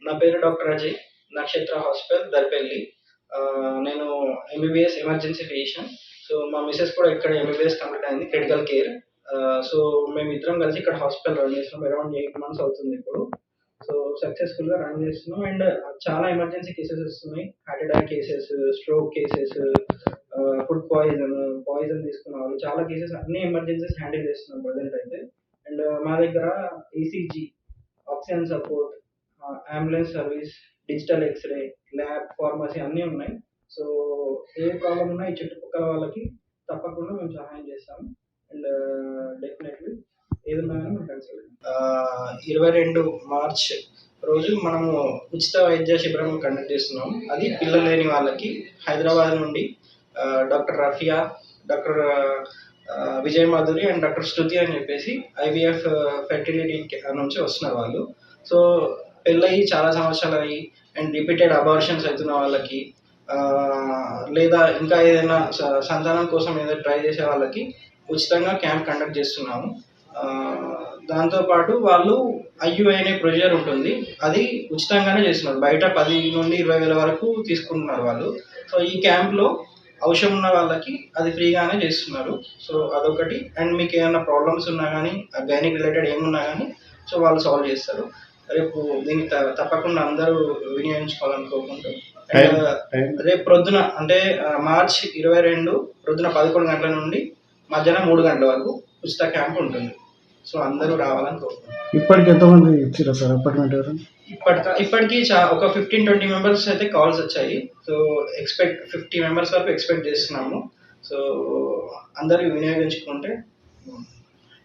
నా పేరు డాక్టర్ అజయ్. నక్షత్ర హాస్పిటల్, దర్పల్లి. నేను ఎంబీబీఎస్ ఎమర్జెన్సీ ఫిజిషియన్. సో, మా మిసెస్ కూడా ఇక్కడ ఎంబీబీఎస్ కంప్లీట్ అయింది క్రిటికల్ కేర్. సో, మేమిద్దరం కలిసి ఇక్కడ హాస్పిటల్ రన్ చేస్తున్నాం. అరౌండ్ 8 మంత్స్ అవుతుంది ఇప్పుడు. సో, సక్సెస్‌ఫుల్‌గా రన్ చేస్తున్నాం. అండ్ చాలా ఎమర్జెన్సీ కేసెస్ వస్తున్నాయి. Heart attack cases, stroke cases, food poison తీసుకున్న వాళ్ళు చాలా కేసెస్, అన్ని ఎమర్జెన్సీస్ హ్యాండిల్ చేస్తున్నాం ప్రెజెంట్ అయితే. అండ్ మా దగ్గర ECG, oxygen support, ambulance service, digital X-ray, lab, pharmacy అన్నీ ఉన్నాయి. సో, ఏ ప్రాబ్లమ్ ఉన్నా ఈ చుట్టుపక్కల వాళ్ళకి తప్పకుండా మేము సహాయం చేస్తాము. అండ్ డెఫినెట్‌లీ ఏదున్నా గానీ మేము కలిసి వెళ్తాం. 22 మార్చ్ రోజు మనము ఉచిత వైద్య శిబిరం కండక్ట్ చేస్తున్నాము. అది పిల్లలు లేని వాళ్ళకి హైదరాబాద్ నుండి doctor Rafia, doctor Vijay Madhuri and doctor Shruti అని చెప్పేసి ఐవీఎఫ్ ఫెర్టిలిటీ నుంచి వస్తున్నారు వాళ్ళు. సో, పెళ్ళయి చాలా సంవత్సరాలు అయ్యి అండ్ రిపీటెడ్ అబార్షన్స్ అవుతున్న వాళ్ళకి, లేదా ఇంకా ఏదైనా సంతానం కోసం ఏదో ట్రై చేసే వాళ్ళకి ఉచితంగా క్యాంప్ కండక్ట్ చేస్తున్నాము. దాంతోపాటు వాళ్ళు ఐయుఐ అనే ప్రొసీజర్ ఉంటుంది. అది ఉచితంగానే చేస్తున్నారు. బయట 10 నుండి 20 వేల వరకు తీసుకుంటున్నారు వాళ్ళు. సో, ఈ క్యాంప్‌లో అవసరం ఉన్న వాళ్ళకి అది ఫ్రీగానే చేస్తున్నారు. సో, అదొకటి. అండ్ మీకు ఏమైనా ప్రాబ్లమ్స్ ఉన్నా కానీ, గైనిక్ రిలేటెడ్ ఏమున్నా కానీ సో, వాళ్ళు సాల్వ్ చేస్తారు. రేపు దీన్ని తప్పకుండా అందరూ వినియోగించుకోవాలని కోరుకుంటూ, అండ్ రేపు ప్రొద్దున అంటే మార్చ్ 22 ప్రొద్దున 11 గంటల నుండి మధ్యాహ్నం 3 గంటల వరకు ఉచిత క్యాంప్ ఉంటుంది. సో, అందరూ రావాలని కోరుకుంటున్నాను. ఇప్పటికి ఎంతమంది ఇచ్చారు సార్ అపాయింట్మెంట్ ఎవరు? ఇప్పటికి ఒక 15-20 మెంబర్స్ అయితే కాల్స్ వచ్చాయి. సో, 50 మెంబర్స్ వరకు ఎక్స్పెక్ట్ చేస్తున్నాము. సో, అందరూ వినియోగించుకుంటే